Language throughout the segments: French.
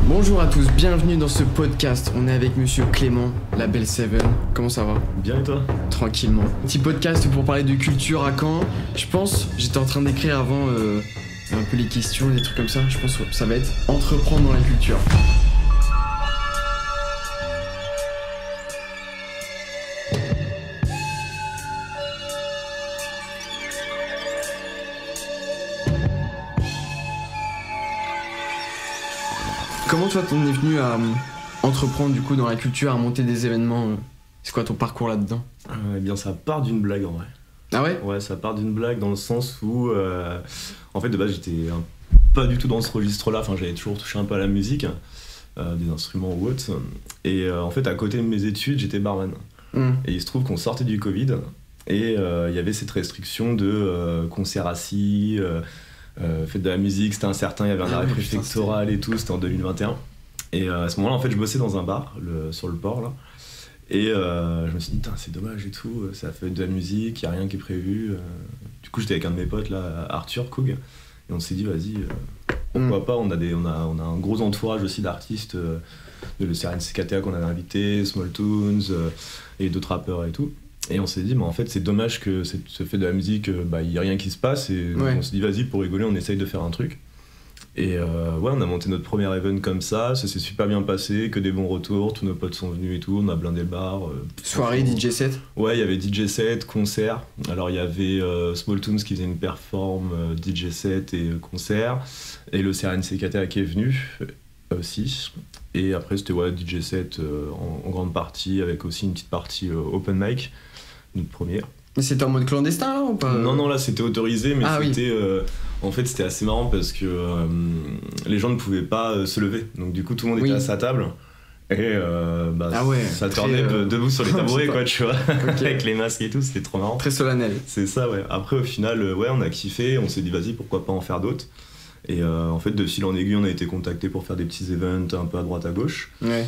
Bonjour à tous, bienvenue dans ce podcast. On est avec monsieur Clément, Label 7. Comment ça va? Bien et toi? Tranquillement. Petit podcast pour parler de culture à Caen. Je pense, j'étais en train d'écrire avant un peu les questions, des trucs comme ça. Je pense que ça va être entreprendre dans la culture. Comment toi t'en es venu à entreprendre du coup dans la culture, à monter des événements C'est quoi ton parcours là-dedans? Eh bien ça part d'une blague en vrai. Ah ouais? Ouais, ça part d'une blague dans le sens où en fait de base j'étais pas du tout dans ce registre-là, enfin j'avais toujours touché un peu à la musique, des instruments ou autres, et en fait à côté de mes études j'étais barman. Et il se trouve qu'on sortait du Covid et il y avait cette restriction de concerts assis, fête de la musique, c'était incertain, il y avait un arrêt préfectoral et tout, c'était en 2021. Et à ce moment-là, en fait, je bossais dans un bar sur le port là. Et je me suis dit, c'est dommage et tout, c'est la fête de la musique, il n'y a rien qui est prévu. Du coup, j'étais avec un de mes potes là, Arthur Coug, et on s'est dit, vas-y, pourquoi pas, on a un gros entourage aussi d'artistes, de le CRNCKTA qu'on avait invité, Small Toons et d'autres rappeurs et tout. Et on s'est dit, mais en fait, c'est dommage que ce fait de la musique, il n'y a rien qui se passe. Et on s'est dit, vas-y, pour rigoler, on essaye de faire un truc. Et ouais, on a monté notre premier event comme ça s'est super bien passé, que des bons retours, tous nos potes sont venus et tout, on a blindé le bar. Soirée, DJ set? Ouais, il y avait DJ set, concert. Alors il y avait Small Toons qui faisait une perform, DJ set et concert. Et le CRNCKTA qui est venu aussi. Et après, c'était DJ set en grande partie, avec aussi une petite partie open mic. Notre première. Mais c'était en mode clandestin là ou pas? Non, là c'était autorisé, mais c'était en fait c'était assez marrant parce que les gens ne pouvaient pas se lever, donc du coup tout le monde était à sa table et ça tournait debout sur les tabourets quoi, tu vois. Avec les masques et tout, c'était trop marrant. Très solennel. C'est ça, ouais. Après au final, on a kiffé, on s'est dit vas-y pourquoi pas en faire d'autres. Et en fait de fil en aiguille on a été contacté pour faire des petits events un peu à droite à gauche. Ouais.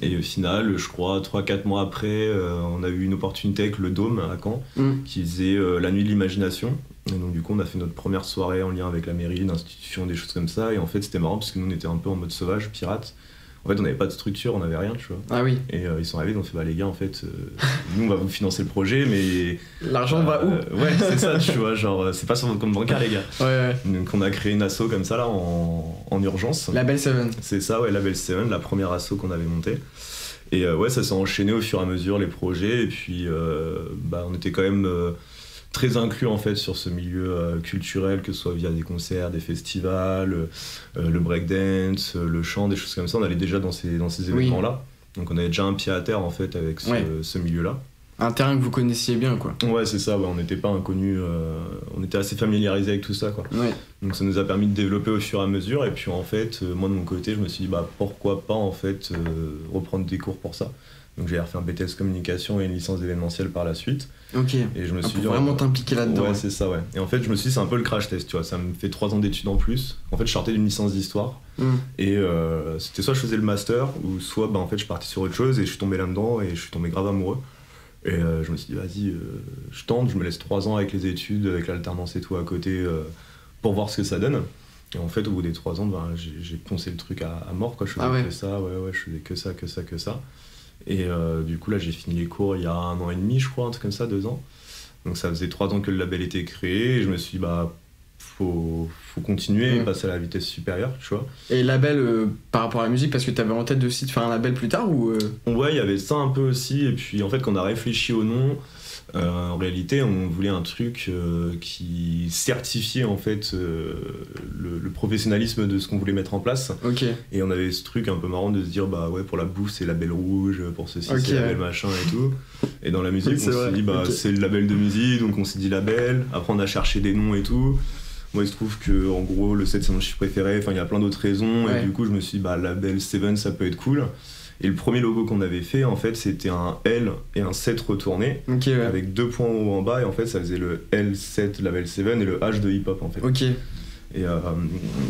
Et au final, je crois 3-4 mois après, on a eu une opportunité avec le Dôme à Caen qui faisait la nuit de l'imagination. Et donc du coup on a fait notre première soirée en lien avec la mairie, l'institution, des choses comme ça. Et en fait c'était marrant parce que nous on était un peu en mode sauvage, pirate. En fait on n'avait pas de structure, on n'avait rien, tu vois. Ah oui. Et ils sont arrivés, ils ont fait les gars en fait, nous on va vous financer le projet mais... L'argent va où? Ouais c'est ça, tu vois, genre c'est pas sur votre compte bancaire les gars. Ouais. Donc on a créé une asso comme ça là en urgence. Label 7. C'est ça, Label 7, la première asso qu'on avait montée. Et ça s'est enchaîné au fur et à mesure les projets et puis on était quand même... très inclus en fait sur ce milieu culturel, que ce soit via des concerts, des festivals, le breakdance, le chant, des choses comme ça. On allait déjà dans ces événements-là. Donc on avait déjà un pied à terre en fait avec ce milieu-là. Un terrain que vous connaissiez bien quoi. Ouais, c'est ça, on n'était pas inconnus, on était assez familiarisés avec tout ça quoi. Ouais. Donc ça nous a permis de développer au fur et à mesure et puis en fait, moi de mon côté, je me suis dit pourquoi pas en fait reprendre des cours pour ça. Donc j'ai refait un BTS communication et une licence d'événementiel par la suite. Ok. Et je me suis dit vraiment t'impliquer là-dedans. Ouais, c'est ça, ouais. Et en fait, je me suis dit c'est un peu le crash test, tu vois. Ça me fait 3 ans d'études en plus. En fait, je sortais d'une licence d'histoire et c'était soit je faisais le master ou soit en fait je partais sur autre chose et je suis tombé là-dedans et je suis tombé grave amoureux. Et je me suis dit vas-y, je tente, je me laisse 3 ans avec les études, avec l'alternance et tout à côté pour voir ce que ça donne. Et en fait, au bout des 3 ans, j'ai poncé le truc à mort, quoi. Je faisais que ça, je faisais que ça. Et du coup là j'ai fini les cours il y a 1 an et demi je crois, un truc comme ça, 2 ans. Donc ça faisait 3 ans que le label était créé et je me suis dit faut continuer et passer à la vitesse supérieure, tu vois. Et label par rapport à la musique, parce que t'avais en tête aussi de faire un label plus tard ou Ouais, il y avait ça un peu aussi et puis en fait quand on a réfléchi au nom, en réalité on voulait un truc qui certifiait en fait le professionnalisme de ce qu'on voulait mettre en place. Okay. Et on avait ce truc un peu marrant de se dire pour la bouffe c'est label rouge, pour ceci c'est label machin et tout. Et dans la musique on s'est dit c'est le label de musique, donc on s'est dit label. Après on a cherché des noms et tout. Moi il se trouve que en gros le 7 c'est mon chiffre préféré, enfin il y a plein d'autres raisons et du coup je me suis dit label 7 ça peut être cool. Et le premier logo qu'on avait fait, en fait, c'était un L et un 7 retourné, avec 2 points en haut en bas, et en fait, ça faisait le L7 Label 7 et le H de hip-hop, en fait. Ok. Et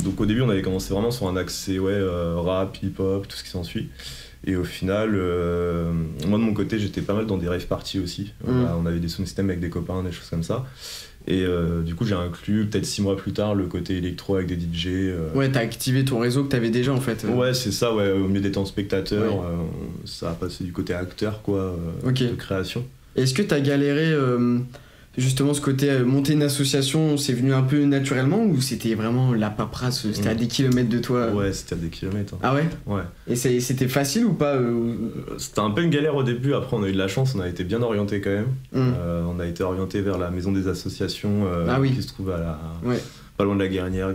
donc au début, on avait commencé vraiment sur un accès rap, hip-hop, tout ce qui s'ensuit. Et au final, moi de mon côté, j'étais pas mal dans des rave parties aussi. On avait des sound systems avec des copains, des choses comme ça. Et du coup, j'ai inclus peut-être 6 mois plus tard le côté électro avec des DJ. Ouais, t'as activé ton réseau que t'avais déjà en fait. Ouais, c'est ça, ouais. Au mieux d'être en spectateur, Ouais. ça a passé du côté acteur, quoi, Ok. de création. Est-ce que t'as galéré justement ce côté monter une association, c'est venu un peu naturellement ou c'était vraiment la paperasse, c'était à des kilomètres de toi? Ouais, c'était à des kilomètres. Hein. Ah ouais? Ouais. Et c'était facile ou pas C'était un peu une galère au début, après on a eu de la chance, on a été bien orienté quand même. Hum. On a été orienté vers la maison des associations Ah oui. qui se trouve Ouais. pas loin de la Guérinière,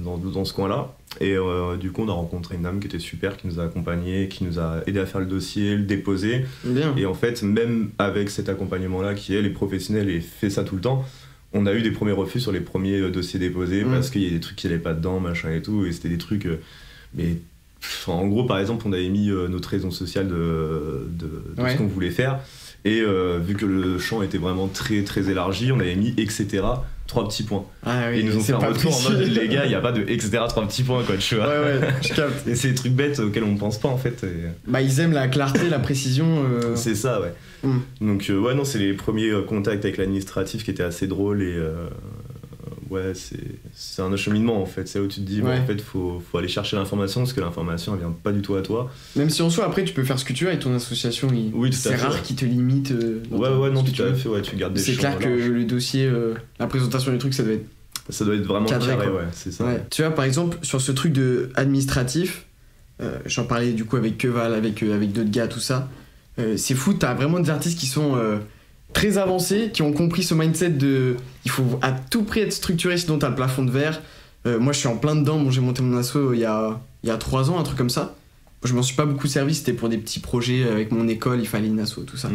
dans ce coin-là. Et du coup, on a rencontré une dame qui était super, qui nous a accompagnés, qui nous a aidé à faire le dossier, le déposer. Bien. Et en fait, même avec cet accompagnement-là, qui elle est professionnel et fait ça tout le temps, on a eu des premiers refus sur les premiers dossiers déposés parce qu'il y a des trucs qui n'allaient pas dedans, machin et tout. Et c'était des trucs. Mais en gros, par exemple, on avait mis notre raison sociale de Ouais. ce qu'on voulait faire. Et vu que le champ était vraiment très très élargi, on avait mis etc. 3 petits points. Ah oui, Et ils nous ont c'est fait un pas retour en possible. mode les gars, il n'y a pas de etc. 3 petits points, quoi, tu vois. Ouais, je capte. Et c'est des trucs bêtes auxquels on ne pense pas en fait. Et Bah, ils aiment la clarté, la précision. c'est ça, ouais. Hum. Donc, ouais, non, c'est les premiers contacts avec l'administratif qui étaient assez drôles et. Ouais, c'est un acheminement en fait. C'est là où tu te dis, Ouais. bon, en fait, faut aller chercher l'information parce que l'information elle vient pas du tout à toi. Même si en soi, après, tu peux faire ce que tu veux avec ton association. Oui, tout à c'est fait, rare ouais. qu'ils te limitent. Ouais, non, ce que tout tu à veux. fait, ouais, tu gardes des C'est champs clair que larges. le dossier, la présentation du truc, ça doit être. Ça doit être vraiment cadré, carré, quoi. ouais, c'est ça. Ouais. Tu vois, par exemple, sur ce truc de administratif, j'en parlais du coup avec Keval, avec d'autres gars, tout ça. C'est fou, t'as vraiment des artistes qui sont très avancés, qui ont compris ce mindset de. Il faut à tout prix être structuré, sinon t'as le plafond de verre. Moi, je suis en plein dedans. Bon, j'ai monté mon asso il y a 3 ans, un truc comme ça. Je m'en suis pas beaucoup servi, c'était pour des petits projets avec mon école, il fallait une asso, tout ça.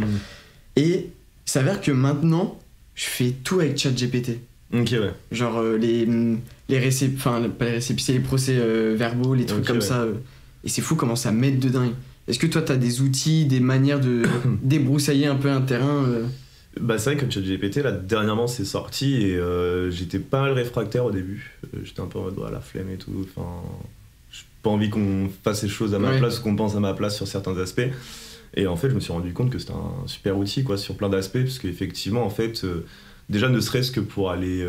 Et il s'avère que maintenant, je fais tout avec ChatGPT. Ok, ouais. Genre pas les récépissés, les procès verbaux, les trucs Ok, comme ouais. ça. Et c'est fou comment ça m'aide de dingue. Est-ce que toi, t'as des outils, des manières de débroussailler un peu un terrain Bah, c'est vrai que ChatGPT, là, dernièrement, c'est sorti et j'étais pas mal réfractaire au début. J'étais un peu en mode, la flemme et tout. Enfin, j'ai pas envie qu'on fasse les choses à ma Ouais. place ou qu'on pense à ma place sur certains aspects. Et en fait, je me suis rendu compte que c'était un super outil, quoi, sur plein d'aspects, parce qu'effectivement, en fait, déjà, ne serait-ce que pour aller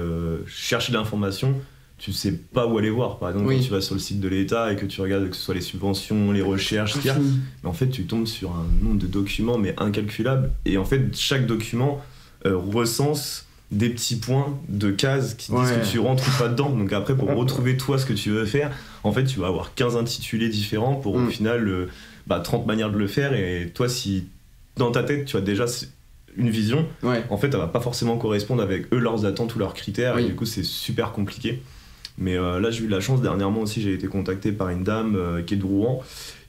chercher de l'information, tu sais pas où aller voir. Par exemple, Oui. quand tu vas sur le site de l'État et que tu regardes que ce soit les subventions, les recherches, ce qu'il y a, mais en fait, tu tombes sur un nombre de documents, mais incalculable. Et en fait, chaque document recense des petits points de cases qui disent Ouais. que tu rentres ou pas dedans. Donc après, pour retrouver toi ce que tu veux faire, en fait, tu vas avoir 15 intitulés différents pour au final 30 manières de le faire. Et toi, si dans ta tête, tu as déjà une vision, Ouais. en fait, elle va pas forcément correspondre avec eux, leurs attentes ou leurs critères. Oui. Et du coup, c'est super compliqué. Mais là, j'ai eu la chance, dernièrement aussi, j'ai été contacté par une dame qui est de Rouen,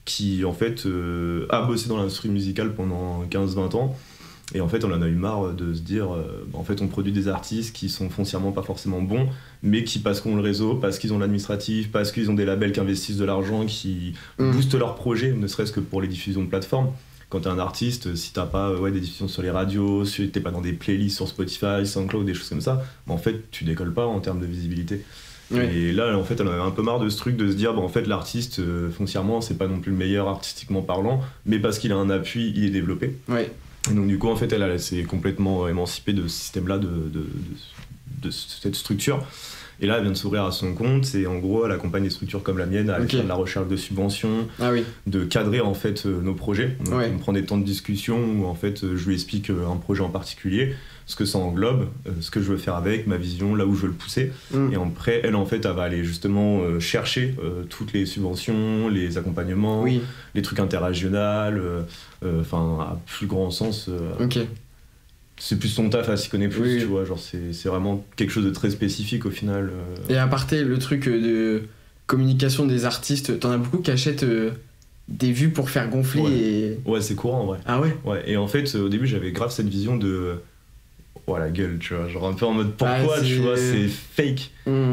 qui en fait a bossé dans l'industrie musicale pendant 15-20 ans. Et en fait, on en a eu marre de se dire, en fait, on produit des artistes qui sont foncièrement pas forcément bons, mais qui, parce qu'on a le réseau, parce qu'ils ont l'administratif, parce qu'ils ont des labels qui investissent de l'argent, qui boostent leurs projets, ne serait-ce que pour les diffusions de plateformes. Quand t'es un artiste, si t'as pas des diffusions sur les radios, si t'es pas dans des playlists sur Spotify, SoundCloud, des choses comme ça, en fait, tu décolles pas en termes de visibilité. Ouais. Et là, en fait, on avait un peu marre de ce truc de se dire, en fait, l'artiste, foncièrement, c'est pas non plus le meilleur artistiquement parlant, mais parce qu'il a un appui, il est développé. Ouais. Et donc, du coup, en fait, elle s'est complètement émancipée de ce système-là, de cette structure. Et là, elle vient de s'ouvrir à son compte et en gros, elle accompagne des structures comme la mienne à aller faire de la recherche de subventions, Ah oui. de cadrer en fait nos projets. Donc, Ouais. on prend des temps de discussion où en fait, je lui explique un projet en particulier, ce que ça englobe, ce que je veux faire avec, ma vision, là où je veux le pousser. Et après, elle en fait, elle va aller justement chercher toutes les subventions, les accompagnements, Oui. les trucs interrégionaux, enfin à plus grand sens. Ok. C'est plus son taf, elle s'y connaît plus, Oui. tu vois, genre c'est vraiment quelque chose de très spécifique au final. Et à part le truc de communication des artistes, t'en as beaucoup qui achètent des vues pour faire gonfler Ouais. et. Ouais, c'est courant en vrai. Ah ouais. Ouais, et en fait, au début, j'avais grave cette vision de. Oh la gueule, tu vois, genre un peu en mode pourquoi, tu vois, c'est fake.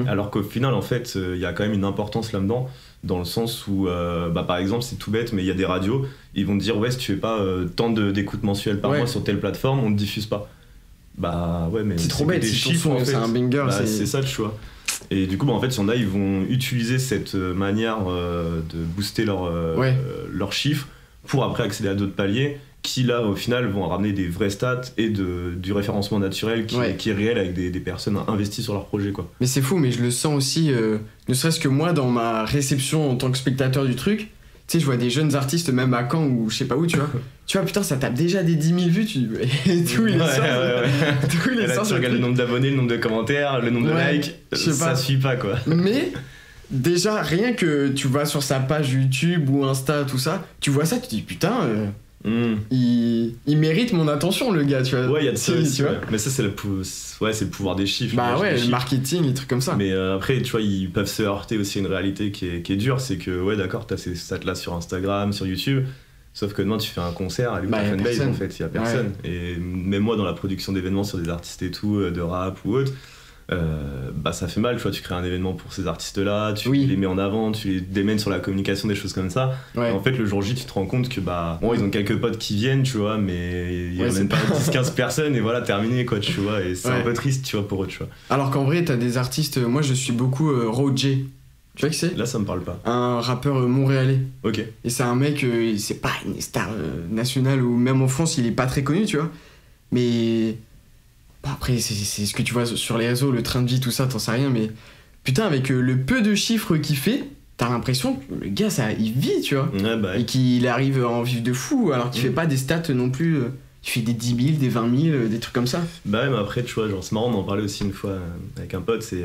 Alors qu'au final, en fait, il y a quand même une importance là-dedans, dans le sens où, par exemple, c'est tout bête, mais il y a des radios, ils vont te dire, ouais, si tu fais pas tant d'écoutes mensuelles par mois sur telle plateforme, on te diffuse pas. Bah ouais, mais c'est trop bête, des si ton chiffres, son en fait. c'est un banger, C'est ça le choix. Et du coup, en fait, il y en a, ils vont utiliser cette manière de booster leurs chiffres pour après accéder à d'autres paliers. qui là au final vont ramener des vraies stats et du référencement naturel qui est réel avec des personnes investies sur leur projet, quoi. Mais c'est fou, mais je le sens aussi, ne serait-ce que moi dans ma réception en tant que spectateur du truc. Tu sais, je vois des jeunes artistes, même à Caen ou je sais pas où, tu vois, putain, ça tape déjà des 10 000 vues, et tout, il est sorti. Et là, tu regardes le nombre d'abonnés, le nombre de commentaires, le nombre de likes, ça suit pas, quoi. Mais, déjà, rien que tu vas sur sa page YouTube ou Insta, tout ça, tu vois ça, tu te dis, putain, il mérite mon attention, le gars, tu vois. Ouais, il y a de ça aussi, tu vois. Mais ça, c'est le pouvoir des chiffres. Bah ouais, le marketing, des trucs comme ça. Mais après, tu vois, ils peuvent se heurter aussi à une réalité qui est dure, c'est que, ouais, d'accord, t'as ces stats-là sur Instagram, sur YouTube, sauf que demain, tu fais un concert, elle est où ta fanbase, en fait, il y a personne. Ouais. Et même moi, dans la production d'événements sur des artistes et tout, de rap ou autre, bah ça fait mal, tu vois, tu crées un événement pour ces artistes-là, tu les mets en avant, tu les démènes sur la communication, des choses comme ça. Ouais. Et en fait, le jour J, tu te rends compte que bah bon, ils ont quelques potes qui viennent, tu vois, mais il y a même pas 10-15 personnes et voilà, terminé, quoi, tu vois, et c'est un peu triste, tu vois, pour eux, tu vois. Alors qu'en vrai, t'as des artistes, moi je suis beaucoup Roger. Tu vois qui c'est ? Là, ça me parle pas. Un rappeur montréalais. Ok. Et c'est un mec, c'est pas une star nationale ou même en France, il est pas très connu, tu vois. Mais après, c'est ce que tu vois sur les réseaux, le train de vie, tout ça, t'en sais rien, mais putain, avec le peu de chiffres qu'il fait, t'as l'impression que le gars, il vit, tu vois. Ouais, bah, et qu'il arrive à en vivre de fou, alors qu'il fait pas des stats non plus. Il fait des 10 000, des 20 000, des trucs comme ça. Bah ouais, mais après, tu vois, genre, c'est marrant d'en parler aussi une fois avec un pote, c'est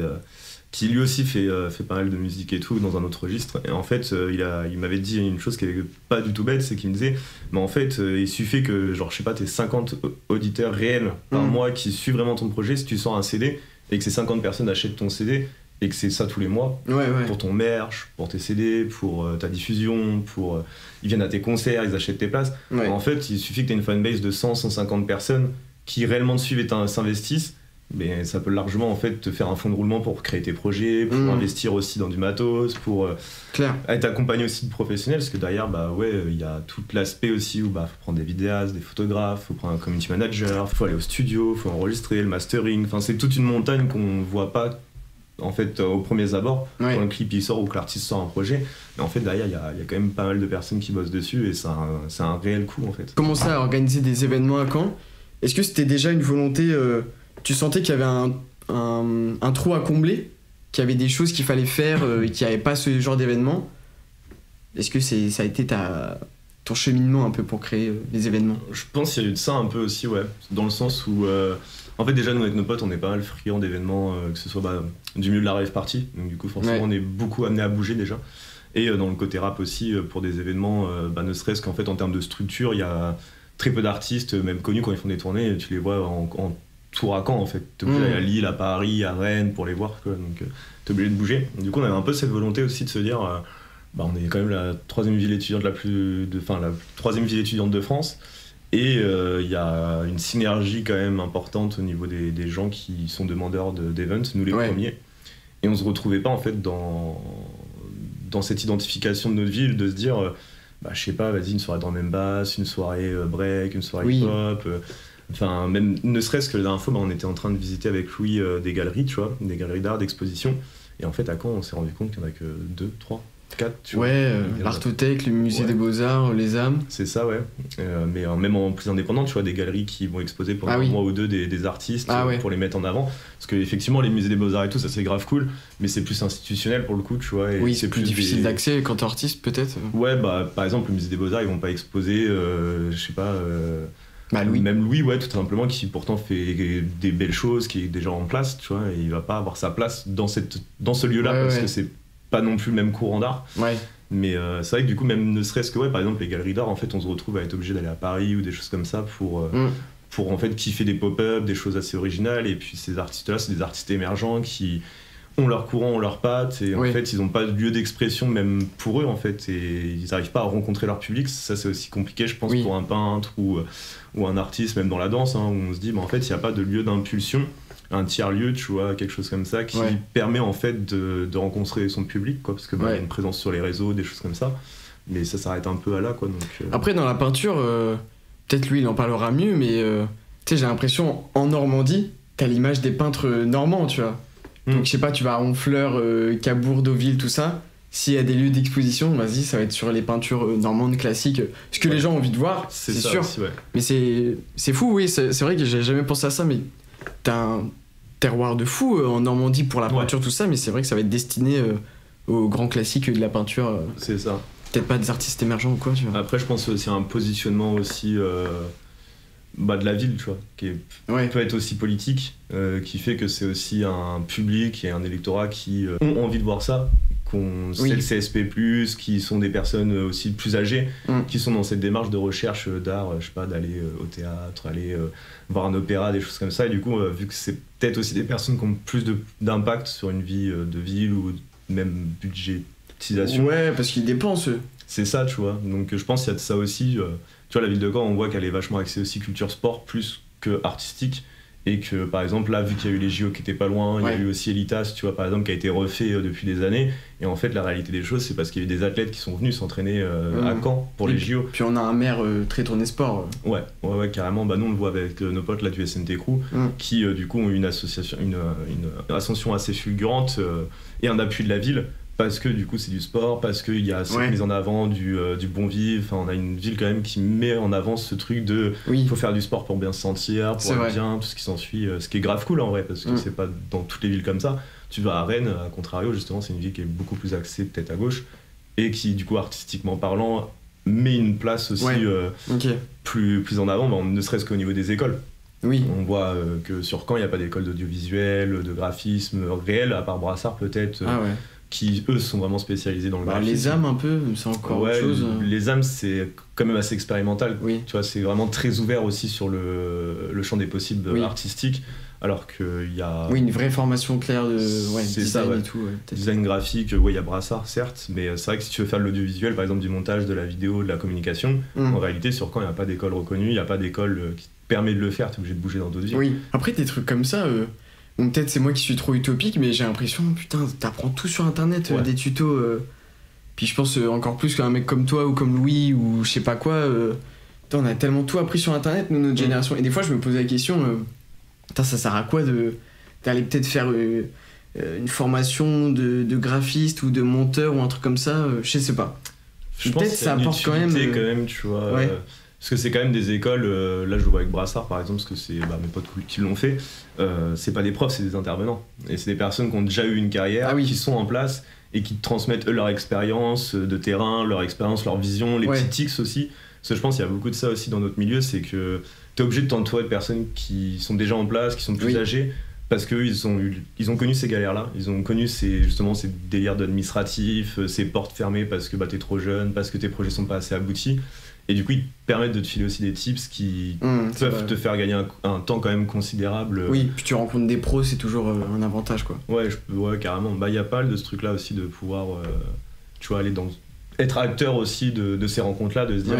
qui lui aussi fait pas mal de musique et tout dans un autre registre, et en fait il m'avait dit une chose qui est pas du tout bête, c'est qu'il me disait mais en fait il suffit que genre je sais pas t'aies 50 auditeurs réels par mois qui suivent vraiment ton projet, si tu sors un CD et que ces 50 personnes achètent ton CD et que c'est ça tous les mois, pour ton merch, pour tes CD, pour ta diffusion, pour ils viennent à tes concerts, ils achètent tes places, en fait il suffit que t'aies une fanbase de 100-150 personnes qui réellement te suivent et s'investissent. Mais ça peut largement en fait te faire un fonds de roulement pour créer tes projets, pour investir aussi dans du matos, pour être accompagné aussi de professionnels, parce que derrière bah ouais il y a tout l'aspect aussi où bah faut prendre des vidéastes, des photographes, faut prendre un community manager, faut aller au studio, faut enregistrer, le mastering, enfin c'est toute une montagne qu'on voit pas en fait au premier abord quand le clip il sort ou que l'artiste sort un projet, mais en fait derrière il y a quand même pas mal de personnes qui bossent dessus et c'est un réel coût en fait. Commencer à organiser des événements à Caen, est-ce que c'était déjà une volonté tu sentais qu'il y avait un trou à combler, qu'il y avait des choses qu'il fallait faire et qu'il n'y avait pas ce genre d'événement ? Est-ce que ça a été ton cheminement un peu pour créer les événements ? Je pense qu'il y a eu de ça un peu aussi, ouais. Dans le sens où, en fait déjà nous avec nos potes on est pas mal friands d'événements, que ce soit du milieu de la rave party, donc du coup forcément on est beaucoup amené à bouger déjà. Et dans le côté rap aussi, pour des événements, ne serait-ce qu'en fait en termes de structure, il y a très peu d'artistes, même connus quand ils font des tournées, tu les vois en tour à Caen en fait, t'es obligé d'aller à Lille, à Paris, à Rennes pour les voir, quoi. Donc t'es obligé de bouger. Du coup on avait un peu cette volonté aussi de se dire on est quand même la troisième ville étudiante la troisième ville étudiante de France, et il y a une synergie quand même importante au niveau des gens qui sont demandeurs d'events, nous les premiers, et on se retrouvait pas en fait dans cette identification de notre ville, de se dire je sais pas, vas-y, une soirée drum and bass, une soirée break, une soirée hip-hop, enfin même ne serait-ce que la dernière fois on était en train de visiter avec Louis des galeries, tu vois, des galeries d'art, d'exposition, et en fait à Caen on s'est rendu compte qu'il n'y en a que 2, 3, 4, tu vois. l'Artothèque, le musée des Beaux-Arts, les âmes. C'est ça, ouais. Mais même en plus indépendant, tu vois, des galeries qui vont exposer pendant un mois ou deux des artistes pour les mettre en avant. Parce que effectivement, les musées des Beaux-Arts et tout, ça c'est grave cool, mais c'est plus institutionnel pour le coup, tu vois. Et c'est plus difficile d'accès quand t'es artiste, peut-être. Ouais, par exemple, le musée des Beaux-Arts, ils vont pas exposer, je sais pas. Louis. Même Louis, tout simplement, qui pourtant fait des belles choses, qui est déjà en place, tu vois, et il va pas avoir sa place dans ce lieu-là, parce que c'est pas non plus le même courant d'art. Mais c'est vrai que du coup, même ne serait-ce que par exemple les galeries d'art, en fait on se retrouve à être obligé d'aller à Paris ou des choses comme ça pour en fait kiffer des pop-up, des choses assez originales. Et puis ces artistes-là, c'est des artistes émergents qui ont leur courant, ont leurs pattes, et en fait ils ont pas de lieu d'expression même pour eux en fait, et ils arrivent pas à rencontrer leur public. Ça c'est aussi compliqué, je pense, pour un peintre ou un artiste, même dans la danse, où on se dit en fait il n'y a pas de lieu d'impulsion, un tiers-lieu, tu vois, quelque chose comme ça qui permet en fait de rencontrer son public, quoi, parce que il y a une présence sur les réseaux, des choses comme ça, mais ça s'arrête un peu à là, quoi. Donc, Après dans la peinture, peut-être lui il en parlera mieux, mais tu sais, j'ai l'impression en Normandie t'as l'image des peintres normands, tu vois. Donc je sais pas, tu vas à Honfleur, Cabourg, Deauville, tout ça, s'il y a des lieux d'exposition, vas-y, ça va être sur les peintures normandes classiques, ce que les gens ont envie de voir, c'est sûr. Aussi, ouais. Mais c'est fou, oui, c'est vrai que j'ai jamais pensé à ça, mais t'as un terroir de fou en Normandie pour la peinture, tout ça, mais c'est vrai que ça va être destiné aux grands classiques de la peinture. C'est ça. Peut-être pas des artistes émergents ou quoi, tu vois. Après, je pense aussi à un positionnement aussi de la ville, tu vois, qui peut être aussi politique, qui fait que c'est aussi un public et un électorat qui ont envie de voir ça, c'est le CSP+, qui sont des personnes aussi plus âgées, qui sont dans cette démarche de recherche d'art, je sais pas, d'aller au théâtre, aller voir un opéra, des choses comme ça, et du coup, vu que c'est peut-être aussi des personnes qui ont plus d'impact sur une vie de ville ou même budgétisation. Ouais, parce qu'ils dépensent, eux. C'est ça, tu vois. Donc je pense qu'il y a de ça aussi. Tu vois, la ville de Caen, on voit qu'elle est vachement axée aussi culture sport plus que artistique. Et que par exemple, là, vu qu'il y a eu les JO qui étaient pas loin, il y a eu aussi Elitas, tu vois, par exemple, qui a été refait depuis des années. Et en fait, la réalité des choses, c'est parce qu'il y a eu des athlètes qui sont venus s'entraîner à Caen pour les JO. Puis on a un maire très tourné sport. Ouais, carrément. Bah, nous, on le voit avec nos potes là, du SNT Crew, qui du coup ont une association, une ascension assez fulgurante et un appui de la ville. Parce que du coup c'est du sport, parce qu'il y a cette mise en avant du bon vivre, enfin on a une ville quand même qui met en avant ce truc de faut faire du sport pour bien se sentir, pour être bien, tout ce qui s'ensuit, ce qui est grave cool en vrai, parce que c'est pas dans toutes les villes comme ça. Tu vas à Rennes, à contrario justement, c'est une ville qui est beaucoup plus axée peut-être à gauche, et qui du coup artistiquement parlant met une place aussi plus en avant, ne serait-ce qu'au niveau des écoles. On voit que sur Caen il n'y a pas d'école d'audiovisuel, de graphisme réel, à part Brassard peut-être. Qui eux sont vraiment spécialisés dans le graphisme. Les âmes un peu, c'est encore autre chose. Les âmes c'est quand même assez expérimental. Tu vois, c'est vraiment très ouvert aussi sur le champ des possibles artistiques, alors qu'il y a une vraie formation claire de design et tout. Design graphique, il y a Brassard certes, mais c'est vrai que si tu veux faire de l'audiovisuel, par exemple du montage, de la vidéo, de la communication, en réalité sur Caen il n'y a pas d'école reconnue, il n'y a pas d'école qui te permet de le faire, tu es obligé de bouger dans d'autres villes. Après des trucs comme ça... Bon, peut-être c'est moi qui suis trop utopique, mais j'ai l'impression, putain, t'apprends tout sur internet, des tutos. Puis je pense encore plus qu'un mec comme toi ou comme Louis ou je sais pas quoi. On a tellement tout appris sur internet, nous, notre génération. Et des fois, je me posais la question, ça sert à quoi d'aller peut-être faire une formation de graphiste ou de monteur ou un truc comme ça, je sais pas. Je pense que ça apporte quand même, tu vois. Parce que c'est quand même des écoles, là je le vois avec Brassard par exemple, parce que c'est mes potes qui l'ont fait, c'est pas des profs, c'est des intervenants. Et c'est des personnes qui ont déjà eu une carrière, qui sont en place et qui transmettent eux leur expérience de terrain, leur expérience, leur vision, les petits tics aussi. Parce que je pense qu'il y a beaucoup de ça aussi dans notre milieu, c'est que t'es obligé de t'entourer de personnes qui sont déjà en place, qui sont plus âgées, parce qu'eux ils ont connu ces galères-là, ils ont connu ces délires d'administratif, ces portes fermées parce que t'es trop jeune, parce que tes projets sont pas assez aboutis. Et du coup, ils te permettent de te filer aussi des tips qui peuvent te faire gagner un temps quand même considérable. Oui, puis tu rencontres des pros, c'est toujours un avantage, quoi. Ouais, carrément. Il y a pas de ce truc-là aussi de pouvoir, tu vois, être acteur aussi de ces rencontres-là, de se dire,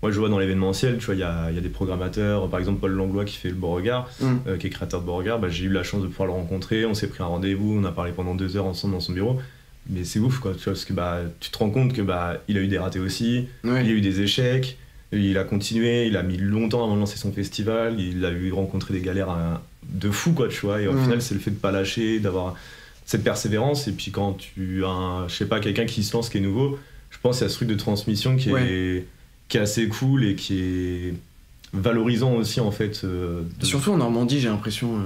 moi je vois dans l'événementiel, tu vois, il y a des programmateurs, par exemple Paul Langlois qui fait le Beauregard, qui est créateur de Beauregard, j'ai eu la chance de pouvoir le rencontrer, on s'est pris un rendez-vous, on a parlé pendant 2 heures ensemble dans son bureau. Mais c'est ouf quoi, tu vois, parce que tu te rends compte que il a eu des ratés aussi, il a eu des échecs, il a continué, il a mis longtemps avant de lancer son festival, il a eu rencontré des galères de fou quoi, tu vois, et au final c'est le fait de pas lâcher, d'avoir cette persévérance, et puis quand tu as quelqu'un qui se lance qui est nouveau, je pense qu'il y a ce truc de transmission qui est assez cool et qui est valorisant aussi en fait. Surtout en Normandie, j'ai l'impression.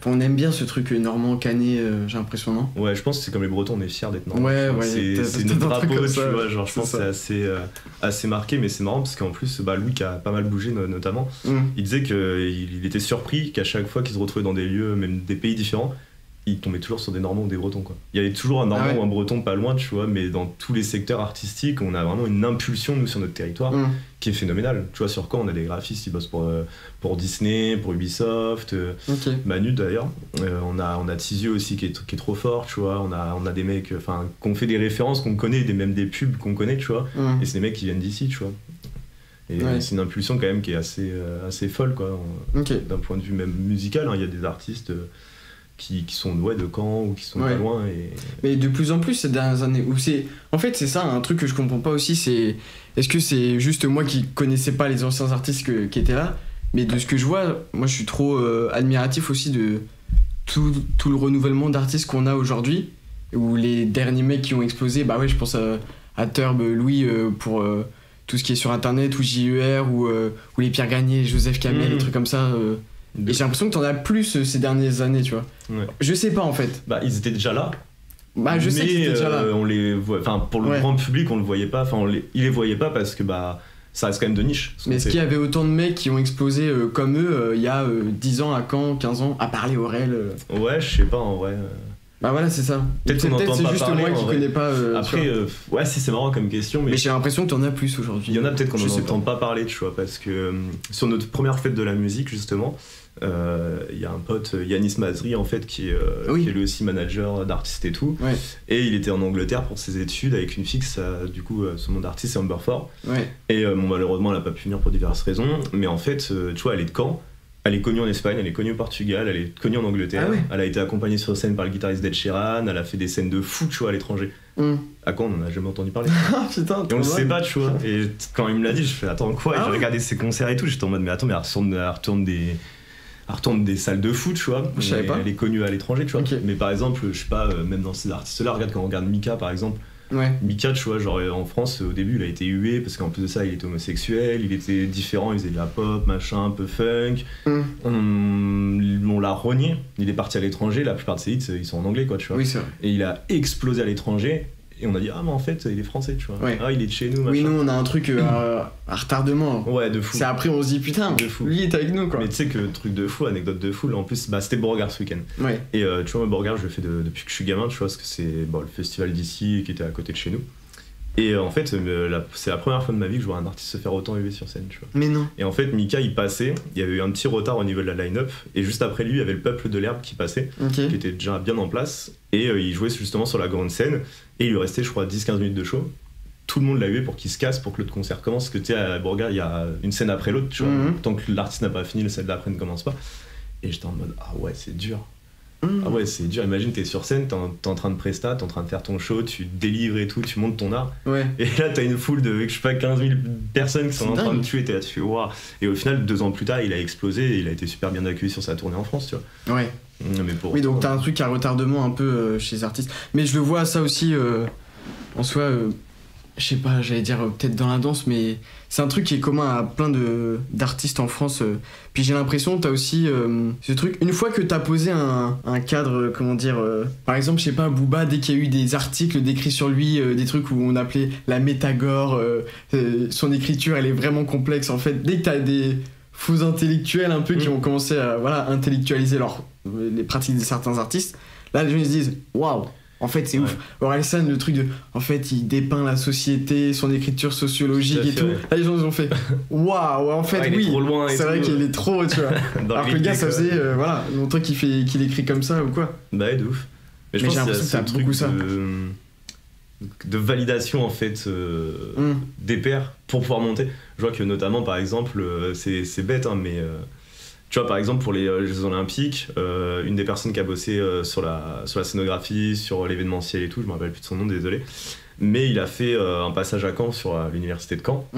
On aime bien ce truc normand cané, j'ai l'impression, non ? Ouais, je pense que c'est comme les Bretons, on est fiers d'être normand. C'est notre drapeau, tu vois. Genre, je pense que c'est assez marqué, mais c'est marrant parce qu'en plus, Louis qui a pas mal bougé notamment, il disait qu'il était surpris qu'à chaque fois qu'il se retrouvait dans des lieux, même des pays différents, il tombait toujours sur des Normands ou des Bretons quoi. Il y avait toujours un Normand ou un Breton pas loin, tu vois, mais dans tous les secteurs artistiques, on a vraiment une impulsion nous sur notre territoire qui est phénoménale. Tu vois, sur Caen, on a des graphistes qui bossent pour Disney, pour Ubisoft, Manu d'ailleurs. On a Tiziu aussi qui est trop fort, tu vois. On a des mecs qui ont fait des références qu'on connaît, même des pubs qu'on connaît, tu vois. Et c'est des mecs qui viennent d'ici, tu vois. Et c'est une impulsion quand même qui est assez folle quoi. D'un point de vue même musical, il y a des artistes qui sont de Caen ou qui sont pas loin. Mais de plus en plus ces dernières années, en fait c'est ça, un truc que je comprends pas aussi, c'est est-ce que c'est juste moi qui connaissais pas les anciens artistes qui étaient là, mais de ce que je vois, moi je suis trop admiratif aussi de tout le renouvellement d'artistes qu'on a aujourd'hui, ou les derniers mecs qui ont explosé, bah ouais, je pense à Turb, Louis pour tout ce qui est sur internet, ou JER, ou les Pierre Gagné, Joseph Kamel, des trucs comme ça. Et j'ai l'impression que t'en as plus ces dernières années, tu vois. Ouais. Je sais pas en fait. Bah, ils étaient déjà là. Bah, je sais qu'ils étaient déjà là. On les voit, enfin, pour le grand public, on le voyait pas. Enfin, ils les voyaient pas parce que bah, ça reste quand même de niche. Mais est-ce qu'il y avait autant de mecs qui ont explosé comme eux il y a 10 ans, à Caen, 15 ans, à parler Aurel Ouais, je sais pas en vrai. Bah voilà, c'est ça. Peut-être qu'on entend c'est pas juste parler, moi qui connais pas. Après, ouais, si c'est marrant comme question, mais j'ai l'impression que t'en as plus aujourd'hui. Il y en a peut-être qu'on n'entend pas parler, tu vois, parce que sur notre première fête de la musique, justement, il y a un pote, Yanis Mazri, en fait, qui est lui aussi manager d'artistes et tout. Ouais. Et il était en Angleterre pour ses études avec une fille, du coup, son nom d'artiste, c'est Amber Ford. Ouais. Et malheureusement, elle n'a pas pu venir pour diverses raisons. Mais en fait, tu vois, elle est de Caen. Elle est connue en Espagne, elle est connue au Portugal, elle est connue en Angleterre. Ah ouais. Elle a été accompagnée sur scène par le guitariste d'Ed Sheeran, elle a fait des scènes de fou, tu vois, à l'étranger. À Caen, on n'en a jamais entendu parler. Ah putain, et on le sait pas, tu vois. Et quand il me l'a dit, je fais attends quoi. Et j'ai regardé ses concerts et tout, j'étais en mode mais attends, mais elle retourne des salles de foot, tu vois. Je savais pas. Elle est connue à l'étranger, tu vois. Okay. Mais par exemple, je sais pas, même dans ces artistes-là, regarde quand on regarde Mika par exemple. Ouais. Mika, tu vois, genre en France, au début, il a été hué parce qu'en plus de ça, il était homosexuel, il était différent, il faisait de la pop, machin, un peu funk. On l'a renié, il est parti à l'étranger, la plupart de ses hits, ils sont en anglais, quoi, tu vois. Oui, c'est vrai. Et il a explosé à l'étranger. Et on a dit, ah, mais en fait, il est français, tu vois. Ouais. Ah, il est de chez nous, machin. Oui, nous, on a un truc à retardement. Ouais, de fou. C'est après, on se dit, putain, lui, il est avec nous, quoi. Mais tu sais que truc de fou, anecdote de fou, là, en plus, bah, c'était Beauregard ce week-end. Ouais. Et tu vois, Beauregard, je le fais depuis que je suis gamin, tu vois, parce que c'est le festival d'ici qui était à côté de chez nous. Et en fait, c'est la première fois de ma vie que je vois un artiste se faire autant huer sur scène, tu vois. Mais non. Et en fait, Mika, il passait, il y avait eu un petit retard au niveau de la line-up, et juste après lui, il y avait le Peuple de l'Herbe qui passait, qui était déjà bien en place, et il jouait justement sur la grande scène, et il lui restait, je crois, 10-15 minutes de show. Tout le monde l'a hué pour qu'il se casse, pour que le concert commence, parce que tu sais, à Beauregard, il y a une scène après l'autre, tu vois. Tant que l'artiste n'a pas fini, celle d'après ne commence pas. Et j'étais en mode, ah ouais, c'est dur. Ah ouais, c'est dur. Imagine, t'es sur scène, t'es en train de prestat, t'es en train de faire ton show, tu délivres et tout, tu montes ton art. Ouais. Et là, t'as une foule de, je sais pas, 15 000 personnes qui sont en train de tuer, t'es là, tu fais waouh. Et au final, 2 ans plus tard, il a explosé et il a été super bien accueilli sur sa tournée en France, tu vois. Ouais. Mais oui, donc t'as un truc à retardement un peu chez les artistes. Mais je le vois ça aussi en soi. Je sais pas, j'allais dire peut-être dans la danse, mais c'est un truc qui est commun à plein d'artistes en France. Puis j'ai l'impression que t'as aussi ce truc, une fois que t'as posé un cadre, comment dire, par exemple, je sais pas, Booba, dès qu'il y a eu des articles décrits sur lui, des trucs où on appelait la métagore, son écriture elle est vraiment complexe en fait. Dès que t'as des faux intellectuels un peu qui ont commencé à intellectualiser les pratiques de certains artistes, là les gens ils se disent waouh. En fait, c'est ouf. Orelsan, le truc de. En fait, il dépeint la société, son écriture sociologique et tout. Ouais. Là, les gens ils ont fait. Waouh, en fait, oui. C'est vrai qu'il est trop, tu vois. Alors que le gars, ça faisait. longtemps qu'il écrit comme ça ou quoi. Bah, ouais, de ouf. Mais je pense que c'est beaucoup ça. De validation, en fait, des pairs pour pouvoir monter. Je vois que, notamment, par exemple, c'est bête, hein, mais. Tu vois, par exemple, pour les Jeux Olympiques, une des personnes qui a bossé sur la scénographie, sur l'événementiel et tout, je me rappelle plus de son nom, désolé, mais il a fait un passage à Caen, sur l'université de Caen.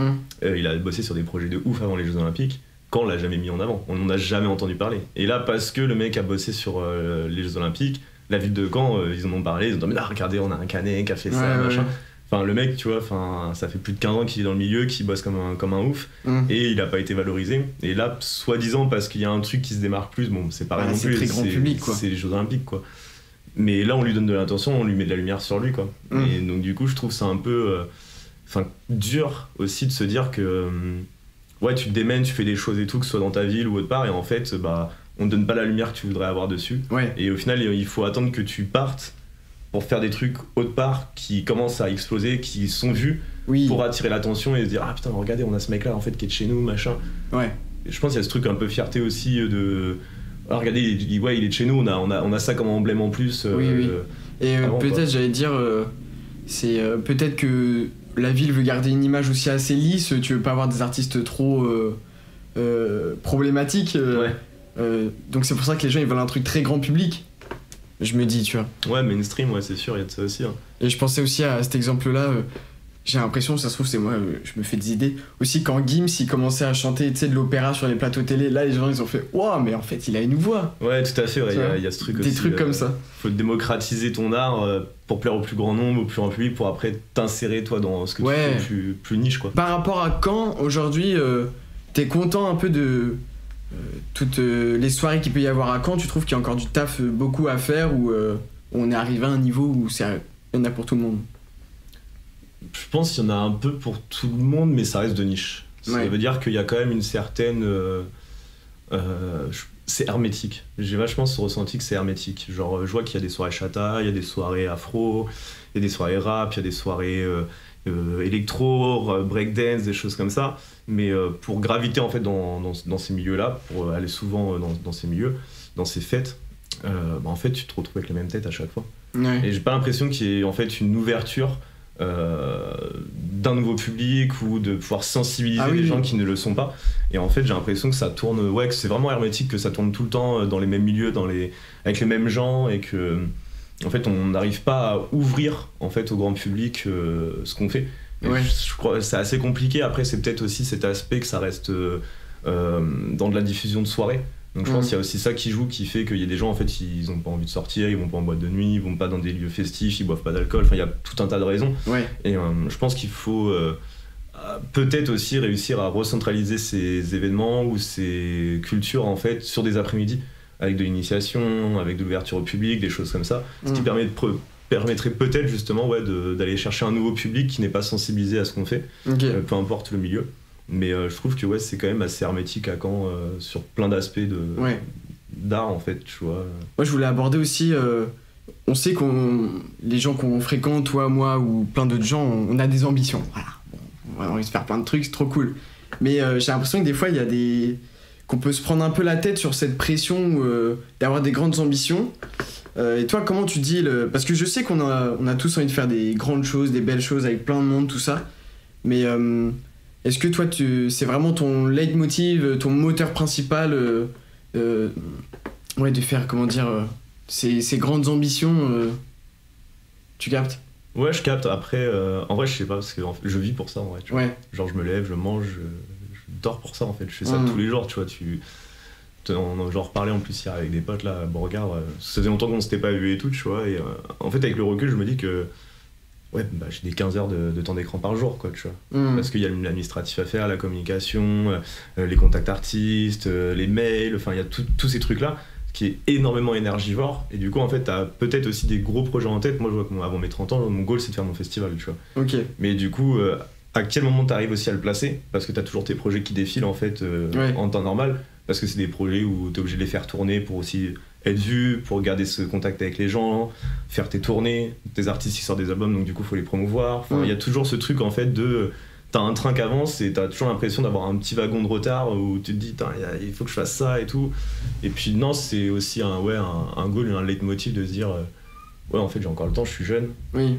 Il a bossé sur des projets de ouf avant les Jeux Olympiques. Caen l'a jamais mis en avant, on n'en a jamais entendu parler. Et là, parce que le mec a bossé sur les Jeux Olympiques, la ville de Caen, ils en ont parlé, ils ont dit mais là, regardez, on a un Canet qui a fait ça, machin. Enfin, le mec, tu vois, ça fait plus de 15 ans qu'il est dans le milieu, qu'il bosse comme un ouf, et il a pas été valorisé. Et là, soi-disant, parce qu'il y a un truc qui se démarque plus, bon, c'est pareil non plus, très grand public, quoi. C'est les Jeux Olympiques, quoi. Mais là, on lui donne de l'attention, on lui met de la lumière sur lui, quoi. Et donc, du coup, je trouve ça un peu dur aussi de se dire que ouais, tu te démènes, tu fais des choses et tout, que ce soit dans ta ville ou autre part, et en fait, on te donne pas la lumière que tu voudrais avoir dessus. Ouais. Et au final, il faut attendre que tu partes pour faire des trucs autre part qui commencent à exploser, qui sont vus, pour attirer l'attention et se dire ah putain, regardez, on a ce mec là en fait qui est de chez nous, machin. Ouais. Et je pense qu'il y a ce truc un peu fierté aussi de ah, regardez, il est de chez nous, on a ça comme emblème en plus. Oui. Et peut-être j'allais dire c'est peut-être que la ville veut garder une image aussi assez lisse, tu veux pas avoir des artistes trop problématiques. Donc c'est pour ça que les gens ils veulent un truc très grand public. Je me dis, tu vois. Ouais, mainstream, ouais, c'est sûr, il y a de ça aussi. Hein. Et je pensais aussi à cet exemple-là, j'ai l'impression, ça se trouve, c'est moi, je me fais des idées. Aussi, quand Gims, il commençait à chanter, tu sais, de l'opéra sur les plateaux télé, là, les gens, ils ont fait « Waouh, mais en fait, il a une voix !» Ouais, tout à fait, ouais, il y a ce truc Des aussi. trucs comme ça. Faut démocratiser ton art pour plaire au plus grand nombre, au plus grand public, pour après t'insérer, toi, dans ce que tu fais plus niche, quoi. Par rapport à Caen, aujourd'hui, t'es content un peu de toutes les soirées qu'il peut y avoir à Caen? Tu trouves qu'il y a encore du taf beaucoup à faire, ou on est arrivé à un niveau où il y en a pour tout le monde? Je pense qu'il y en a un peu pour tout le monde, mais ça reste de niche. Ça veut dire qu'il y a quand même une certaine... c'est hermétique. J'ai vachement ce ressenti que c'est hermétique. Genre, je vois qu'il y a des soirées chata, il y a des soirées afro, il y a des soirées rap, il y a des soirées électro, breakdance, des choses comme ça. Mais pour graviter en fait dans ces milieux-là, pour aller souvent dans ces milieux, dans ces fêtes, en fait, tu te retrouves avec les mêmes têtes à chaque fois. Ouais. Et j'ai pas l'impression qu'il y ait en fait une ouverture d'un nouveau public ou de pouvoir sensibiliser les gens qui ne le sont pas. Et en fait, j'ai l'impression que ça tourne, que c'est vraiment hermétique, que ça tourne tout le temps dans les mêmes milieux, avec les mêmes gens, et que en fait, on n'arrive pas à ouvrir en fait au grand public ce qu'on fait. Je crois que c'est assez compliqué. Après, c'est peut-être aussi cet aspect que ça reste dans de la diffusion de soirée. Donc je pense qu'il y a aussi ça qui joue, qui fait qu'il y a des gens en fait ils ont pas envie de sortir, ils vont pas en boîte de nuit, ils vont pas dans des lieux festifs, ils boivent pas d'alcool, enfin il y a tout un tas de raisons. Et je pense qu'il faut peut-être aussi réussir à recentraliser ces événements ou ces cultures en fait sur des après-midi, avec de l'initiation, avec de l'ouverture au public, des choses comme ça, ce qui permettrait peut-être justement d'aller chercher un nouveau public qui n'est pas sensibilisé à ce qu'on fait, peu importe le milieu. Mais je trouve que c'est quand même assez hermétique à Caen sur plein d'aspects d'art en fait, tu vois. Moi je voulais aborder aussi, on sait les gens qu'on fréquente, toi, moi ou plein d'autres gens, on a des ambitions. Voilà. On a envie de faire plein de trucs, c'est trop cool. Mais j'ai l'impression que des fois il y a qu'on peut se prendre un peu la tête sur cette pression d'avoir des grandes ambitions. Et toi, comment tu dis parce que je sais qu'on a tous envie de faire des grandes choses, des belles choses avec plein de monde, tout ça. Mais est-ce que toi, c'est vraiment ton leitmotiv, ton moteur principal de faire, comment dire, ces grandes ambitions tu captes? Ouais, je capte. Après, en vrai, je sais pas, parce que je vis pour ça, en vrai. Tu vois. Genre, je me lève, je mange, je dors pour ça, en fait. Je fais ça tous les jours, tu vois. J'en reparlais en plus hier avec des potes, là, bon, regarde, ça faisait longtemps qu'on s'était pas vu et tout, tu vois. Et en fait, avec le recul, je me dis que j'ai des 15 heures de temps d'écran par jour, quoi, tu vois. Parce qu'il y a l'administratif à faire, la communication, les contacts artistes, les mails, enfin, il y a tous ces trucs-là qui est énormément énergivore. Et du coup, en fait, t'as peut-être aussi des gros projets en tête. Moi, je vois qu'avant mes 30 ans, mon goal, c'est de faire mon festival, tu vois. Mais du coup, à quel moment t'arrives aussi à le placer? Parce que t'as toujours tes projets qui défilent, en fait, en temps normal. Parce que c'est des projets où t'es obligé de les faire tourner pour aussi être vu, pour garder ce contact avec les gens, faire tes tournées, tes artistes qui sortent des albums, donc du coup faut les promouvoir. Enfin, il y a toujours ce truc en fait t'as un train qui avance et t'as toujours l'impression d'avoir un petit wagon de retard où tu te dis il faut que je fasse ça et tout. Et puis non, c'est aussi un goal, un leitmotiv de se dire en fait j'ai encore le temps, je suis jeune,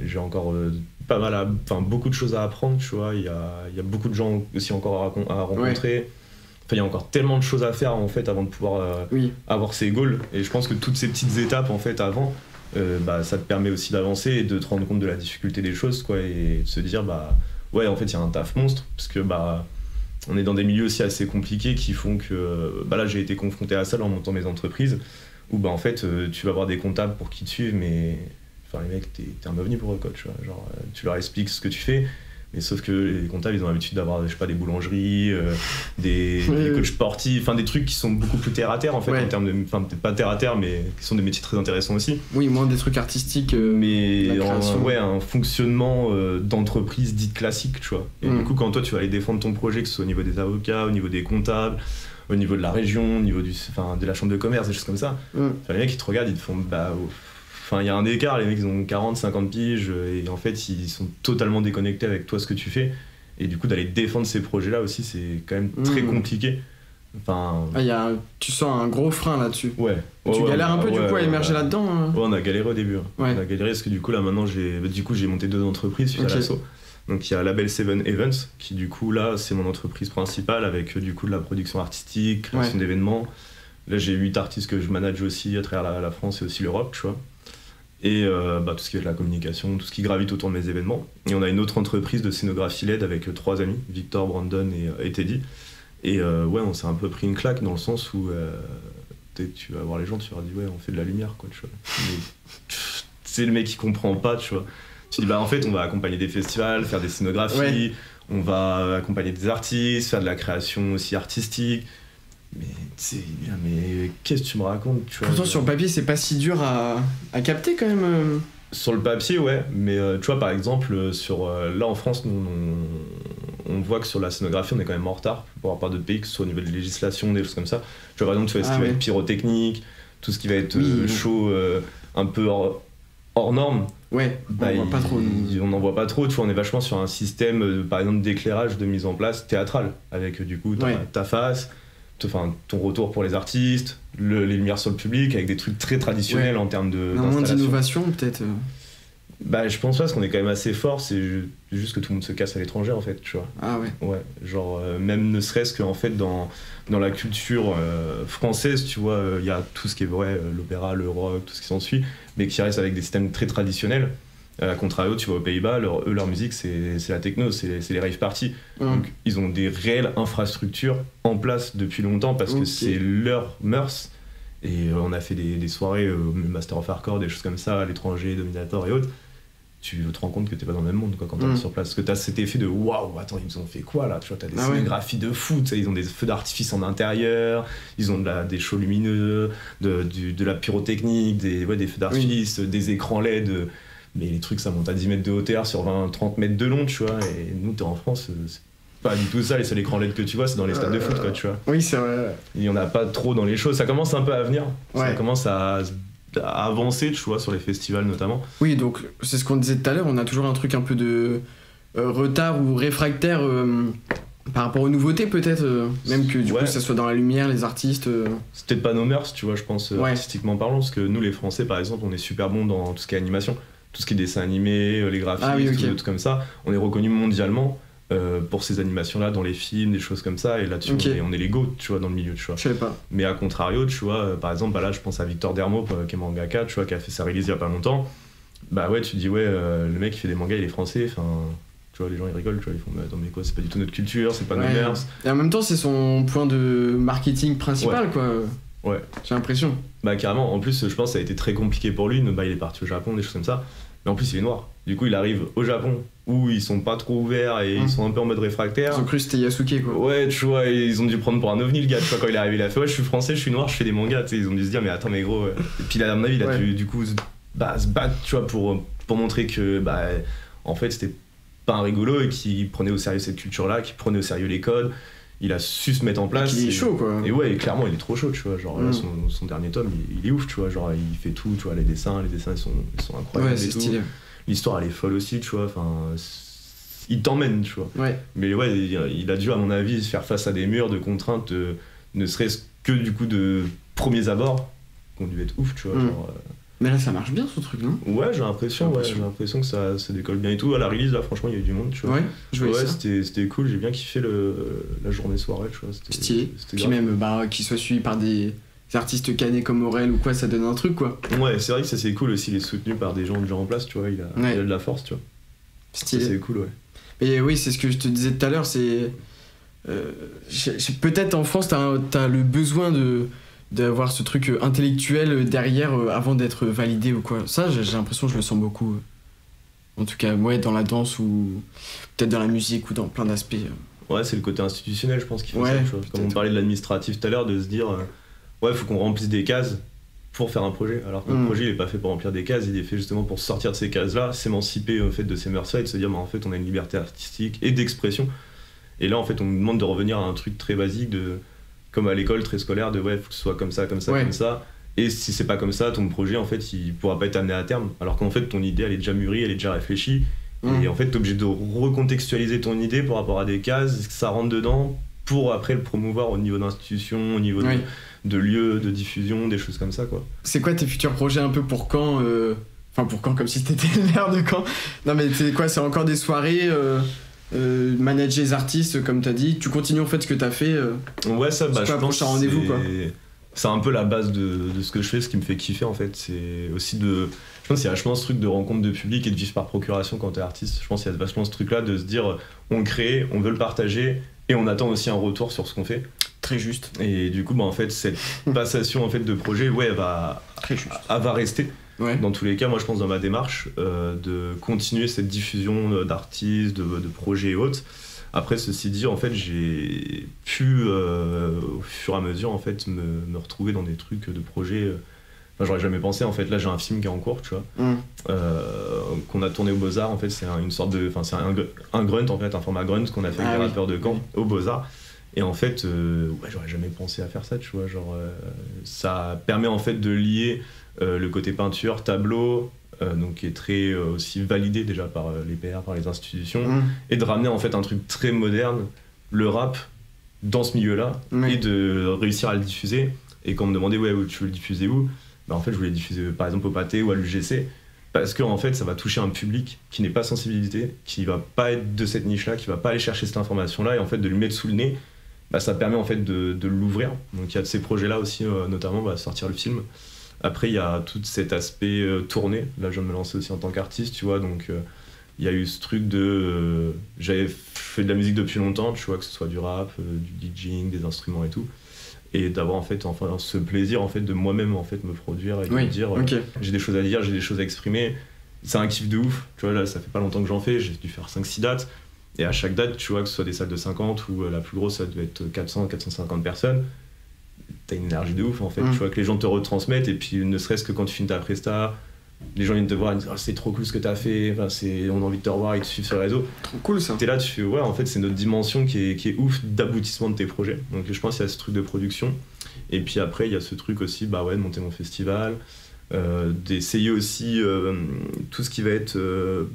j'ai encore beaucoup de choses à apprendre, tu vois. Il y a beaucoup de gens aussi encore à rencontrer. Enfin, il y a encore tellement de choses à faire en fait avant de pouvoir avoir ces goals, et je pense que toutes ces petites étapes en fait avant ça te permet aussi d'avancer et de te rendre compte de la difficulté des choses, quoi, et de se dire en fait il y a un taf monstre, parce que on est dans des milieux aussi assez compliqués qui font que là j'ai été confronté à ça en montant mes entreprises où en fait tu vas avoir des comptables pour qui te suivent, mais enfin les mecs t'es un ovni pour eux, quoi, tu vois. Genre tu leur expliques ce que tu fais. Mais sauf que les comptables, ils ont l'habitude d'avoir, je sais pas, des boulangeries, des coachs sportifs, enfin des trucs qui sont beaucoup plus terre à terre en fait, en termes de, enfin peut-être pas terre à terre, mais qui sont des métiers très intéressants aussi. Oui, moins des trucs artistiques. Mais un fonctionnement d'entreprise dite classique, tu vois. Et du coup, quand toi tu vas aller défendre ton projet, que ce soit au niveau des avocats, au niveau des comptables, au niveau de la région, au niveau de la chambre de commerce, des choses comme ça, les mecs ils te regardent, ils te font Enfin, il y a un écart, les mecs ils ont 40, 50 piges et en fait ils sont totalement déconnectés avec toi, ce que tu fais, et du coup d'aller défendre ces projets là aussi c'est quand même très compliqué. Enfin... tu sens un gros frein là-dessus. Tu galères un peu du coup à émerger là-dedans hein. On a galéré au début. On a galéré parce que du coup là maintenant j'ai monté 2 entreprises suite à l'assaut. Donc il y a Label 7 Events qui du coup là c'est mon entreprise principale avec du coup de la production artistique, création d'événements. Là j'ai 8 artistes que je manage aussi à travers la France et aussi l'Europe, tu vois. et tout ce qui est de la communication, tout ce qui gravite autour de mes événements. Et on a une autre entreprise de scénographie LED avec 3 amis, Victor, Brandon et Teddy. Et on s'est un peu pris une claque dans le sens où tu vas voir les gens, tu leur dis ouais, on fait de la lumière, quoi, tu vois. Mais c'est le mec qui comprend pas, tu vois. Tu dis en fait on va accompagner des festivals, faire des scénographies, on va accompagner des artistes, faire de la création aussi artistique. Mais qu'est-ce que tu me racontes, tu vois. Pourtant sur le papier c'est pas si dur à capter quand même. Sur le papier ouais, mais tu vois par exemple là en France nous on voit que sur la scénographie on est quand même en retard pour avoir pas de pays, que ce soit au niveau de législation, des choses comme ça. Tu vois par exemple ce qui va être pyrotechnique, tout ce qui va être show un peu hors norme. Ouais, on voit pas trop. On n'en voit pas trop, tu vois, on est vachement sur un système par exemple d'éclairage de mise en place théâtral avec du coup ta face, ton retour pour les artistes, les lumières sur le d'innovation avec des trucs très traditionnels en termes d'installation. Moins d'innovation peut-être. Je pense pas parce qu'on est quand même assez fort, c'est juste que tout le monde se casse à l'étranger en fait, tu vois. Ah ouais. Ouais, genre même ne serait-ce qu'en fait dans la culture française, tu vois, il y a tout ce qui est vrai, l'opéra, le rock, tout ce qui s'ensuit, mais qui reste avec des systèmes très traditionnels. A contrario, tu vois, aux Pays-Bas, leur musique c'est la techno, c'est les rave parties. Donc ils ont des réelles infrastructures en place depuis longtemps parce que c'est leur mœurs. Et on a fait des soirées Master of Hardcore, des choses comme ça, à l'étranger, Dominator et autres. Tu te rends compte que t'es pas dans le même monde quoi, quand t'es sur place. Parce que t'as cet effet de waouh, attends, ils nous ont fait quoi là? Tu vois, t'as des scénographies de fou, ils ont des feux d'artifice en intérieur, ils ont des shows lumineux, de la pyrotechnique, des feux d'artifice, des écrans LED. Mais les trucs ça monte à 10 mètres de hauteur sur 20-30 mètres de long, tu vois. Et nous, t'es en France, c'est pas du tout ça. Les seuls écrans LED que tu vois, c'est dans les stades de foot, quoi, tu vois. Oui, c'est vrai. Il y en a pas trop dans les shows. Ça commence un peu à venir. Ça commence à avancer, tu vois, sur les festivals notamment. Oui, donc c'est ce qu'on disait tout à l'heure. On a toujours un truc un peu de retard ou réfractaire par rapport aux nouveautés, peut-être. Même que du coup, ça soit dans la lumière, les artistes. C'est peut-être pas nos mœurs, tu vois, je pense, artistiquement parlant. Parce que nous, les Français, par exemple, on est super bons dans tout ce qui est animation. Tout ce qui est dessin animé, les graphismes, tout comme ça, on est reconnu mondialement pour ces animations-là dans les films, des choses comme ça, et là-dessus on est les GOAT, tu vois, dans le milieu, tu vois. Je sais pas. Mais à contrario, tu vois, par exemple, là je pense à Victor Dermo, qui est mangaka, tu vois, qui a fait sa release il y a pas longtemps. Tu dis le mec qui fait des mangas, il est français, enfin, tu vois, les gens ils rigolent, tu vois, ils font mais attends mais quoi, c'est pas du tout notre culture, c'est pas nos mœurs. Et en même temps c'est son point de marketing principal, quoi. Ouais. J'ai l'impression. Carrément. En plus, je pense que ça a été très compliqué pour lui. Il est parti au Japon, des choses comme ça. Mais en plus, il est noir. Du coup, il arrive au Japon où ils sont pas trop ouverts et ils sont un peu en mode réfractaire. Ils ont cru que c'était Yasuke, quoi. Ouais, tu vois, ils ont dû prendre pour un ovni, le gars. Tu vois, quand il est arrivé, il a fait ouais, je suis français, je suis noir, je fais des mangas. Tu sais, ils ont dû se dire, mais attends, mais gros. Et puis, à mon avis, il a dû du coup se battre, tu vois, pour montrer que, en fait, c'était pas un rigolo et qu'il prenait au sérieux cette culture-là, qu'il prenait au sérieux les codes. Il a su se mettre en place. Il est chaud, quoi. Et ouais, clairement, il est trop chaud, tu vois. Genre, là, son dernier tome, il est ouf, tu vois. Genre, il fait tout, tu vois. Les dessins, ils sont incroyables. Ouais, c'est stylé. L'histoire, elle est folle aussi, tu vois. Enfin, il t'emmène, tu vois. Ouais. Mais ouais, il a dû, à mon avis, se faire face à des murs de contraintes, ne serait-ce que du coup de premiers abords, qu'on dû être ouf, tu vois. Genre, Mais là, ça marche bien, ce truc, non? Ouais, j'ai l'impression que ça se décolle bien et tout. À la release, là, franchement, il y a eu du monde, tu vois. Ouais, je voyais ça. C'était cool, j'ai bien kiffé la journée-soirée, tu vois. Stylé. Puis même, qu'il soit suivi par des artistes canés comme Aurel ou quoi, ça donne un truc, quoi. Ouais, c'est vrai que ça c'est cool aussi, il est soutenu par des gens déjà en place, tu vois. Il a de la force, tu vois. Stylé. Ça, c'est cool, ouais. Et oui, c'est ce que je te disais tout à l'heure, c'est... peut-être en France, t'as le besoin d'avoir ce truc intellectuel derrière avant d'être validé ou quoi. Ça, j'ai l'impression que je le sens beaucoup. En tout cas, dans la danse ou peut-être dans la musique ou dans plein d'aspects. Ouais, c'est le côté institutionnel, je pense, qui fait ça. Tu vois. Comme on parlait de l'administratif tout à l'heure, de se dire faut qu'on remplisse des cases pour faire un projet. Alors que le projet, il est pas fait pour remplir des cases, il est fait justement pour sortir de ces cases-là, s'émanciper au fait de ces mœurs-là et de se dire, en fait, on a une liberté artistique et d'expression. Et là, en fait, on nous demande de revenir à un truc très basique comme à l'école, très scolaire, faut que ce soit comme ça, comme ça. Et si c'est pas comme ça, ton projet, en fait, il pourra pas être amené à terme. Alors qu'en fait, ton idée, elle est déjà mûrie, elle est déjà réfléchie. Et en fait, t'es obligé de recontextualiser ton idée par rapport à des cases, que ça rentre dedans, pour après le promouvoir au niveau d'institution, au niveau de lieux, de diffusion, des choses comme ça, quoi. C'est quoi tes futurs projets un peu pour quand Enfin, pour quand, comme si t'étais le maire de quand. Non, mais c'est quoi, c'est encore des soirées manager les artistes, comme t'as dit. Tu continues en fait ce que t'as fait. Ouais, ça, je pense que rendez-vous, quoi. C'est un peu la base de ce que je fais, ce qui me fait kiffer en fait. C'est aussi Je pense qu'il y a vachement ce truc de rencontre de public et de vivre par procuration quand t'es artiste. Je pense qu'il y a vachement ce truc-là de se dire on le crée, on veut le partager et on attend aussi un retour sur ce qu'on fait. Très juste. Et du coup, bah, en fait, cette passation en fait, de projet, ouais, elle va rester. Ouais. Dans tous les cas, moi je pense dans ma démarche de continuer cette diffusion d'artistes, de projets et autres. Après, ceci dit, en fait, j'ai pu, au fur et à mesure, en fait, me retrouver dans des trucs de projets. Enfin, j'aurais jamais pensé. En fait, là, j'ai un film qui est en cours, tu vois, qu'on a tourné au Beaux-Arts. En fait, c'est une sorte de, enfin, c'est un grunt, en fait, un format grunt qu'on a fait avec les rappeurs de Caen au Beaux-Arts. Et en fait, ouais, j'aurais jamais pensé à faire ça, tu vois. Genre, ça permet en fait de lier le côté peinture, tableau. Donc qui est très aussi validé déjà par les PR, par les institutions, et de ramener en fait un truc très moderne, le rap, dans ce milieu-là, et de réussir à le diffuser. Et quand on me demandait ouais, où tu veux le diffuser où, bah, en fait je voulais le diffuser par exemple au Pâté ou à l'UGC, parce que en fait ça va toucher un public qui n'est pas sensibilisé, qui va pas être de cette niche-là, qui va pas aller chercher cette information-là, et en fait de lui mettre sous le nez, bah, ça permet en fait de l'ouvrir. Donc il y a de ces projets-là aussi, notamment bah, sortir le film. Après, il y a tout cet aspect tourné. Là, je viens de me lancer aussi en tant qu'artiste, tu vois. Donc, il y a eu ce truc de... j'avais fait de la musique depuis longtemps, tu vois, que ce soit du rap, du DJing, des instruments et tout. Et d'avoir, en fait, enfin, ce plaisir, en fait, de moi-même, en fait, me produire et de me dire j'ai des choses à dire, j'ai des choses à exprimer. C'est un kiff de ouf. Tu vois, là, ça fait pas longtemps que j'en fais. J'ai dû faire 5-6 dates. Et à chaque date, tu vois, que ce soit des salles de 50 ou la plus grosse, ça devait être 400-450 personnes. T'as une énergie de ouf en fait, tu vois, que les gens te retransmettent, et puis ne serait-ce que quand tu finis ta presta, les gens viennent te voir et disent oh, c'est trop cool ce que t'as fait, enfin, on a envie de te revoir et de te suivre sur les réseaux. Trop cool ça. T'es là, tu fais ouais, en fait c'est notre dimension qui est ouf d'aboutissement de tes projets. Donc je pense qu'il y a ce truc de production, et puis après il y a ce truc aussi bah ouais, de monter mon festival, d'essayer aussi tout ce qui va être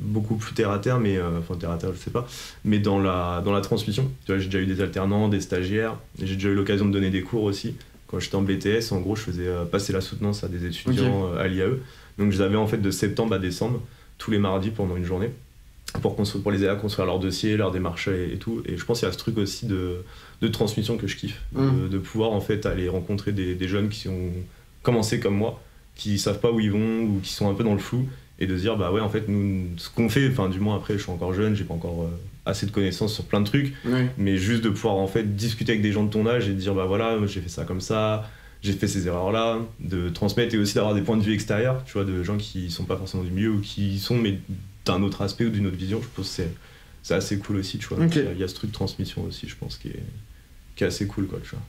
beaucoup plus terre à terre, mais enfin terre à terre je sais pas, mais dans la transmission. Tu vois, j'ai déjà eu des alternants, des stagiaires, et j'ai déjà eu l'occasion de donner des cours aussi. Quand j'étais en BTS, en gros, je faisais passer la soutenance à des étudiants à l'IAE. Donc, je les avais en fait de septembre à décembre, tous les mardis pendant une journée, pour les aider à construire leur dossier, leur démarche et tout. Et je pense qu'il y a ce truc aussi de transmission que je kiffe, de pouvoir en fait aller rencontrer des jeunes qui ont commencé comme moi, qui savent pas où ils vont ou qui sont un peu dans le flou, et de se dire bah ouais, en fait, nous, ce qu'on fait, enfin, du moins après, je suis encore jeune, j'ai pas encore assez de connaissances sur plein de trucs, mais juste de pouvoir en fait discuter avec des gens de ton âge et de dire bah voilà, j'ai fait ça comme ça, j'ai fait ces erreurs là, de transmettre, et aussi d'avoir des points de vue extérieurs, tu vois, de gens qui sont pas forcément du milieu ou qui y sont mais d'un autre aspect ou d'une autre vision. Je pense que c'est assez cool aussi, tu vois. Il y a ce truc de transmission aussi, je pense, qui est assez cool, quoi, tu vois.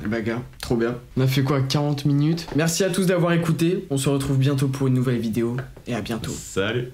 Bah gars, trop bien. On a fait quoi, 40 minutes. Merci à tous d'avoir écouté, on se retrouve bientôt pour une nouvelle vidéo, et à bientôt. Salut.